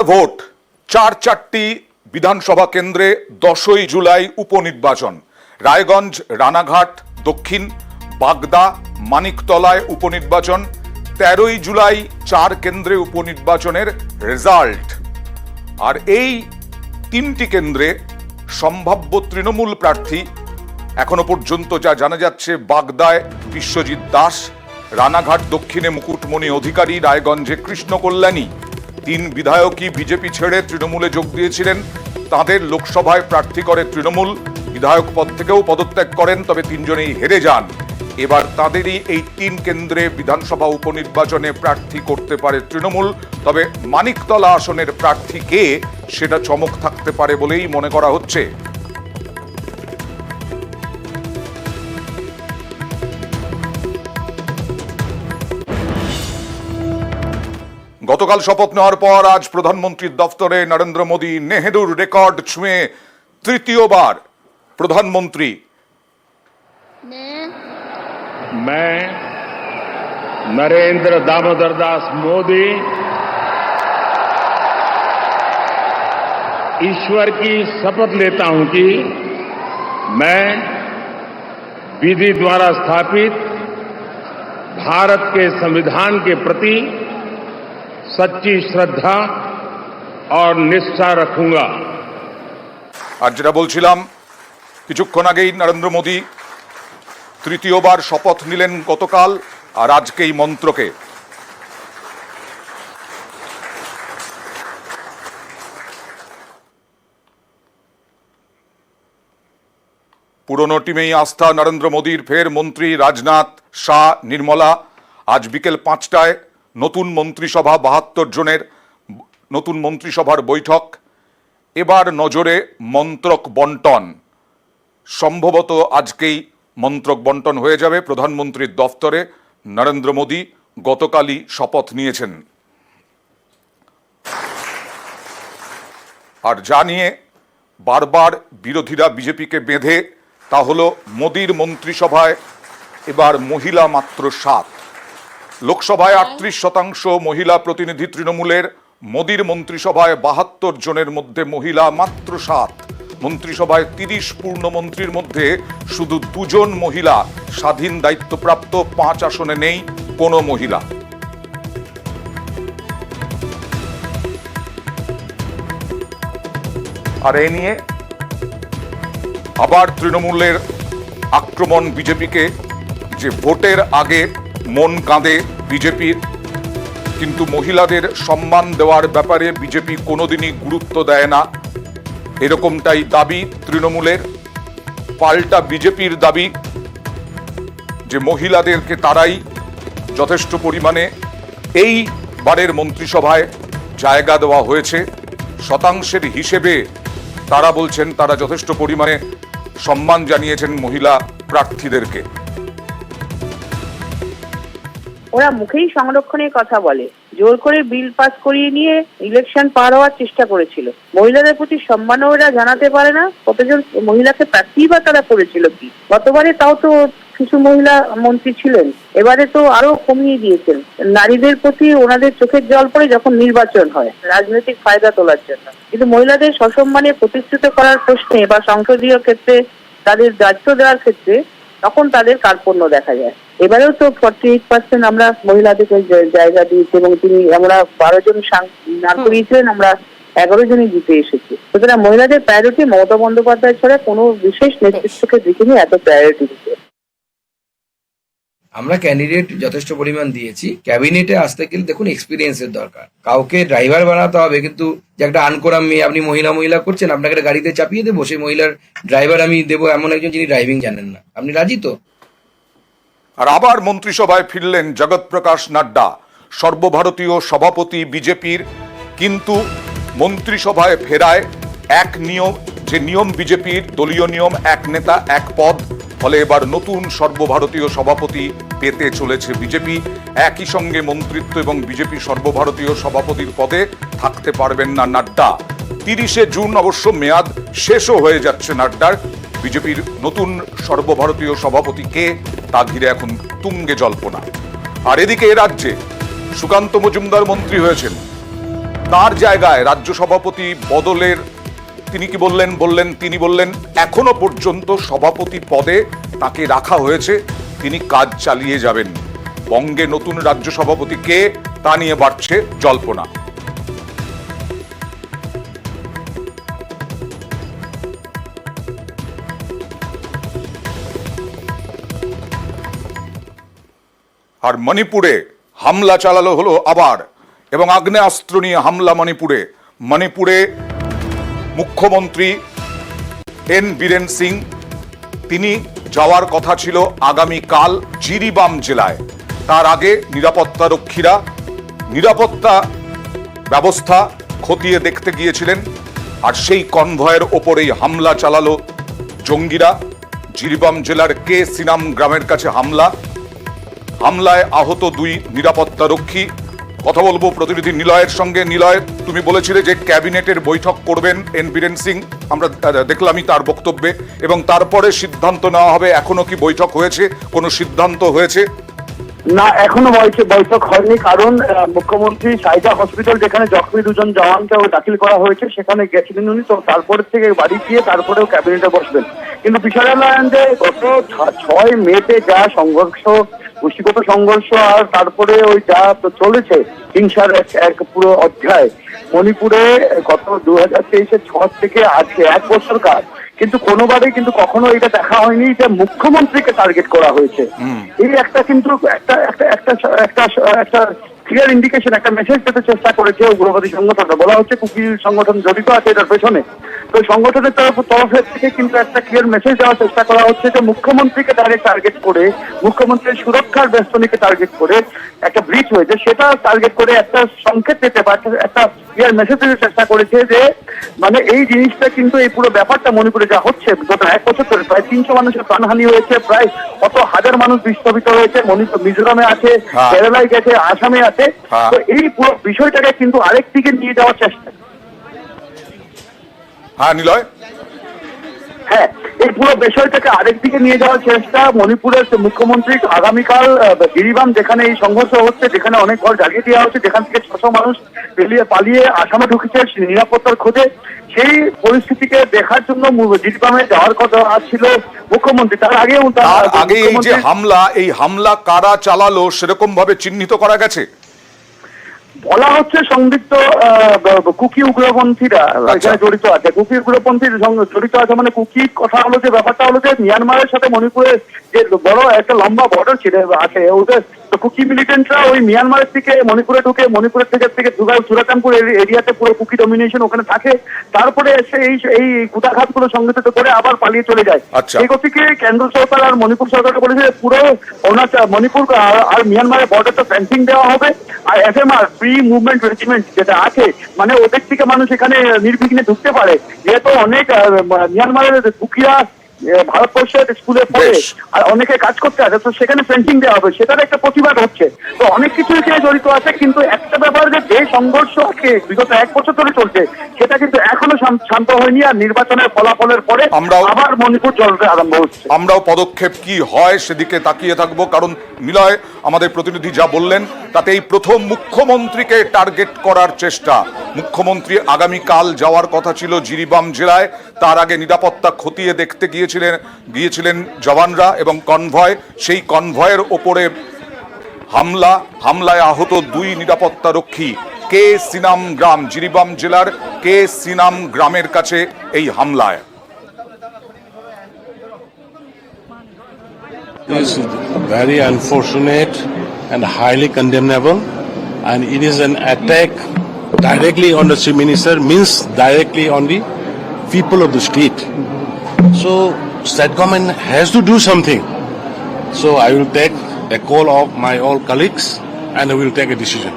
Vote চারটি বিধানসভা কেন্দ্রে 10ই জুলাই উপনির্বাচন। রায়গঞ্জ, রানাঘাট দক্ষিণ, বাগদা, মানিকতলায় উপনির্বাচন। 13ই জুলাই 4 কেন্দ্রে উপনির্বাচনের রেজাল্ট। আর এই 3টি কেন্দ্রে সম্ভাব্য তৃণমূল প্রার্থী এখনো পর্যন্ত যা জানা যাচ্ছে, বাগদায় বিশ্বজিৎ দাস, রানাঘাট দক্ষিণে মুকুটমণি অধিকারী, রায়গঞ্জে কৃষ্ণ কল্যাণী। 3 বিধায়কই বিজেপি ছেড়ে তৃণমূলে যোগ দিয়েছিলেন। তাদের লোকসভায় প্রার্থী করে তৃণমূল, বিধায়ক পদ থেকেও পদত্যাগ করেন, তবে 3 জনেই হেরে যান। এবার তাদেরই এই 3 কেন্দ্রে বিধানসভা উপনির্বাচনে প্রার্থী করতে পারে তৃণমূল। তবে মানিকতলা আসনের প্রার্থী কে, সেটা চমক থাকতে পারে বলেই মনে করা হচ্ছে। গতকাল শপথ নেওয়ার পর আজ প্রধানমন্ত্রীর দফতরে নরেন্দ্র মোদী নেহেরুর রেকর্ড ছুঁয়ে তৃতীয়বার প্রধানমন্ত্রী। मैं नरेंद्र दामोदर दास मोदी ईश्वर की शपथ लेता हूं कि मैं विधि द्वारा स्थापित भारत के संविधान के प्रति सच्ची श्रद्धा और निष्ठा रखूंगा। আর যেটা বলছিলাম, কিছুক্ষণ আগেই নরেন্দ্র মোদী তৃতীয়বার শপথ নিলেন গতকাল, আর আজকে এই মন্ত্রকে। পুরনো টিমেই আস্থা নরেন্দ্র মোদীর। ফের মন্ত্রী রাজনাথ, শাহ, নির্মলা। আজ বিকেল 5টায় নতুন মন্ত্রিসভা, 72 জনের নতুন মন্ত্রিসভার বৈঠক। এবার নজরে মন্ত্রক বন্টন। সম্ভবত আজকেই মন্ত্রক বন্টন হয়ে যাবে প্রধানমন্ত্রীর দফতরে। নরেন্দ্র মোদী গতকালই শপথ নিয়েছেন। আর যা নিয়ে বারবার বিরোধীরা বিজেপিকে বেঁধে, তা হলো মোদীর মন্ত্রিসভায় এবার মহিলা মাত্র 7। লোকসভায় 38% মহিলা প্রতিনিধি তৃণমূলের। মোদীর মন্ত্রিসভায় 72 জনের মধ্যে মহিলা মাত্র 7। মন্ত্রিসভায় 30 পূর্ণমন্ত্রীর মধ্যে শুধু 2 জন মহিলা। স্বাধীন দায়িত্বপ্রাপ্ত 5 আসনে নেই কোনো মহিলা। আর এ নিয়ে আবার তৃণমূলের আক্রমণ বিজেপিকে, যে ভোটের আগে মন কাঁদে বিজেপির, কিন্তু মহিলাদের সম্মান দেওয়ার ব্যাপারে বিজেপি কোনোদিনই গুরুত্ব দেয় না, এরকমটাই দাবি তৃণমূলের। পাল্টা বিজেপির দাবি যে মহিলাদেরকে তারাই যথেষ্ট পরিমাণে এই বারের মন্ত্রিসভায় জায়গা দেওয়া হয়েছে। শতাংশের হিসেবে তারা বলছেন তারা যথেষ্ট পরিমাণে সম্মান জানিয়েছেন মহিলা প্রার্থীদেরকে। ওরা মুখেই সংরক্ষণের কথা বলে, জোর করে বিল পাস করিয়ে নিয়ে ইলেকশন পার হওয়ার চেষ্টা করেছিল। মহিলাদের প্রতি সম্মানও ওরা জানাতে পারে না। কতজন মহিলাকে প্রার্থী বা তারা করেছিল কি? গতবারে তাও তো কিছু মহিলা মন্ত্রী ছিলেন, এবারে তো আরো কমিয়ে দিয়েছেন। নারীদের প্রতি ওনাদের চোখের জল পড়ে যখন নির্বাচন হয় রাজনৈতিক ফায়দা তোলার জন্য। কিন্তু মহিলাদের সসম্মানে প্রতিষ্ঠিত করার প্রশ্নে বা সংসদীয় ক্ষেত্রে তাদের দায়িত্ব দেওয়ার ক্ষেত্রে তখন তাদের কার্পণ্য দেখা যায়। এবারেও তো 48% আমরা মহিলাদেরকে জায়গা দিয়েছি, এবং আমরা 12 জন না করিয়েছিলেন, আমরা 11 জনই জিতে এসেছি। সুতরাং মহিলাদের প্রায়োরিটি মমতা বন্দ্যোপাধ্যায় ছাড়া কোনো বিশেষ নেতৃত্বকে দেখিনি এত প্রায়োরিটি দিতে। আমরা ক্যান্ডিডেট যথেষ্ট পরিমাণ দিয়েছি। ক্যাবিনেটে আসতে গেলে দেখুন এক্সপিরিয়েন্সের দরকার। কাউকে ড্রাইভার বানাতে হবে, কিন্তু যে একটা আনকোরাম মেয়ে আপনি মহিলা করছেন, আপনাকে একটা গাড়িতে চাপিয়ে দেবো, সেই মহিলার ড্রাইভার আমি দেবো এমন একজন যিনি ড্রাইভিং জানেন না। আপনি রাজি তো? আর আবার মন্ত্রিসভায় ফিরলেন জগৎ প্রকাশ নাড্ডা, সর্বভারতীয় সভাপতি বিজেপির। কিন্তু মন্ত্রিসভায় ফেরায় এক নিয়ম, যে নিয়ম বিজেপির দলীয় নিয়ম, 1 নেতা 1 পদ। ফলে এবার নতুন সর্বভারতীয় সভাপতি পেতে চলেছে বিজেপি। একই সঙ্গে মন্ত্রিত্ব এবং বিজেপি সর্বভারতীয় সভাপতির পদে থাকতে পারবেন না নাড্ডা। 30শে জুন অবশ্য মেয়াদ শেষও হয়ে যাচ্ছে নাড্ডার। বিজেপির নতুন সর্বভারতীয় সভাপতি কে, তা ঘিরে এখন তুঙ্গে জল্পনা। আর এদিকে এ রাজ্যে সুকান্ত মজুমদার মন্ত্রী হয়েছেন। তার জায়গায় রাজ্য সভাপতি বদলের তিনি কি বললেন তিনি বললেন এখনো পর্যন্ত সভাপতি পদে তাকে রাখা হয়েছে, তিনি কাজ চালিয়ে যাবেন। বঙ্গে নতুন রাজ্য সভাপতি কে তা নিয়ে বাড়ছে জল্পনা। আর মণিপুরে হামলা চালালো হলো আবার, এবং আগ্নেয়াস্ত্র নিয়ে হামলা মণিপুরে মুখ্যমন্ত্রী এন বীরেন সিং, তিনি যাওয়ার কথা ছিল আগামীকাল জিরিবাম জেলায়। তার আগে নিরাপত্তারক্ষীরা নিরাপত্তা ব্যবস্থা খতিয়ে দেখতে গিয়েছিলেন, আর সেই কনভয়ের ওপরেই হামলা চালালো জঙ্গিরা। জিরিবাম জেলার কে সিনাম গ্রামের কাছে হামলায় আহত 2 নিরাপত্তারক্ষী। কথা বলবো প্রতিনিধি নিলয়ের সঙ্গে। নিলয়, তুমি বলেছিলে যে ক্যাবিনেটের বৈঠক করবেন এন বীরেন সিং, আমরা দেখলামই তার বক্তব্যে, এবং তারপরে সিদ্ধান্ত নেওয়া হবে। এখনো কি বৈঠক হয়েছে, কোনো সিদ্ধান্ত হয়েছে? না, এখনো বৈঠক হয়নি, কারণ মুখ্যমন্ত্রী সাইদা হসপিটাল যেখানে জখমি 2 জন জওয়ানকে দাখিল করা হয়েছে সেখানে গেছিলেন উনি, তো তারপরে থেকে বাড়ি গিয়ে তারপরেও ক্যাবিনেটে বসবেন। কিন্তু বিষয়টা হলো যে গত 6 মেতে যা সংঘর্ষ, গোষ্ঠীগত সংঘর্ষ, আর তারপরে ওই যা চলেছে হিংসার এক পুরো অধ্যায় মণিপুরে গত 2023-এর 6 থেকে আজকে 1 বছর কাজ, কিন্তু কোনোবারই কিন্তু কখনো এটা দেখা হয়নি যে মুখ্যমন্ত্রীকে টার্গেট করা হয়েছে। এই একটা কিন্তু একটা ক্লিয়ার ইন্ডিকেশন, একটা মেসেজ দিতে চেষ্টা করেছে উগ্রবাদী সংগঠনটা। বলা হচ্ছে কুকি সংগঠন জড়িত আছে এটার পেছনে, তো সংগঠনের তরফের থেকে কিন্তু একটা ক্লিয়ার মেসেজ দেওয়ার চেষ্টা করা হচ্ছে যে মুখ্যমন্ত্রীকে ডাইরেক্ট টার্গেট করে, মুখ্যমন্ত্রীর সুরক্ষার বেষ্টনীকে টার্গেট করে একটা ব্রিচ হয়েছে, সেটা টার্গেট করে একটা সংকেত দিতে বা একটা ক্লিয়ার মেসেজ দিতে চেষ্টা করেছে যে মানে এই জিনিসটা কিন্তু এই পুরো ব্যাপারটা মণিপুরে যা হচ্ছে গত 1 বছর ধরে প্রায় 300 মানুষের প্রাণহানি হয়েছে, প্রায় কত হাজার মানুষ বিস্তাপিত হয়েছে, মিজোরামে আছে, কেরালায় গেছে, আসামে আছে। তো এই পুরো বিষয়টাকে কিন্তু আরেক দিকে নিয়ে যাওয়ার চেষ্টা। হ্যাঁ নিলয়, হ্যাঁ, এই পুরো বিষয়টাকে আরেকদিকে নিয়ে যাওয়ার চেষ্টা। মণিপুরের মুখ্যমন্ত্রী আগামীকাল গিরিবাম, যেখানে এই সংঘর্ষ হচ্ছে, যেখানে অনেক ঘর জ্বালিয়ে দেওয়া হচ্ছে, যেখান থেকে 600 মানুষ পালিয়ে আসামে ঢুকেছে নিরাপত্তার খোঁজে, সেই পরিস্থিতিকে দেখার জন্য গিরিবামে যাওয়ার কথা ছিল মুখ্যমন্ত্রী। তার আগে এই যে এই হামলা কারা চালালো সেরকম ভাবে চিহ্নিত করা গেছে? বলা হচ্ছে সংদিগ্ধ কুকি উগ্রপন্থীরা এখানে জড়িত আছে। কুকি উগ্রপন্থী জড়িত আছে মানে কুকি কথা হলো যে ব্যাপারটা হলো যে মিয়ানমারের সাথে মণিপুরের যে বড় একটা লম্বা বর্ডার ছিল আছে, ওদের কুকি মিলিটেন্টরা ওই মিয়ানমারের থেকে মণিপুরে ঢুকে, মণিপুরের থেকে চুরাচাঁদপুর এরিয়াতে পুরো কুকি ডমিনেশন ওখানে থাকে, তারপরে এসে এই কুটাঘাতগুলো সংগঠিত করে আবার পালিয়ে চলে যায়। এই গতিকে কেন্দ্র সরকার আর মণিপুর সরকার বলেছে পুরো মণিপুর আর মিয়ানমারের বর্ডারটা ফেন্সিং দেওয়া হবে, আর FMR ফ্রি মুভমেন্ট রেজিমেন্ট যেটা আছে, মানে ওদের থেকে মানুষ এখানে নির্বিঘ্নে ঢুকতে পারে, যেহেতু অনেক মিয়ানমারের কুকিরা ভারতবর্ষের স্কুলে পড়ে আর অনেকে কাজ করতে আসে, তো সেখানে ফেন্সিং দেওয়া হবে, সেটার একটা প্রতিবাদ হচ্ছে। তো অনেক কিছু এখানে জড়িত আছে, কিন্তু একটা ব্যাপার যে সংঘর্ষ বিগত 1 বছর ধরে চলছে সেটা কিন্তু এখনো শান্ত হয়নি, আর নির্বাচনের ফলাফলের পরে আবার মণিপুর জ্বলতে আরম্ভ হচ্ছে। আমরাও পদক্ষেপ কি হয় সেদিকে তাকিয়ে থাকবো, কারণ নিলয় আমাদের প্রতিনিধি যা বললেন তাতে এই প্রথম মুখ্যমন্ত্রীকে টার্গেট করার চেষ্টা। মুখ্যমন্ত্রী আগামীকাল যাওয়ার কথা ছিল জিরিবাম জেলায়, তার আগে নিরাপত্তা খতিয়ে দেখতে গিয়েছিলেন জওয়ানরা এবং কনভয়, সেই কনভয়ের ওপরে হামলায় আহত 2 নিরাপত্তারক্ষী। কে সিনাম গ্রাম, জিরিবাম জেলার কে সিনাম গ্রামের কাছে এই হামলায়। Is very unfortunate and highly condemnable, and it is an attack directly on the Chief Minister, means directly on the people of the state. So state government has to do something. So I will take a call of my all colleagues and I will take a decision.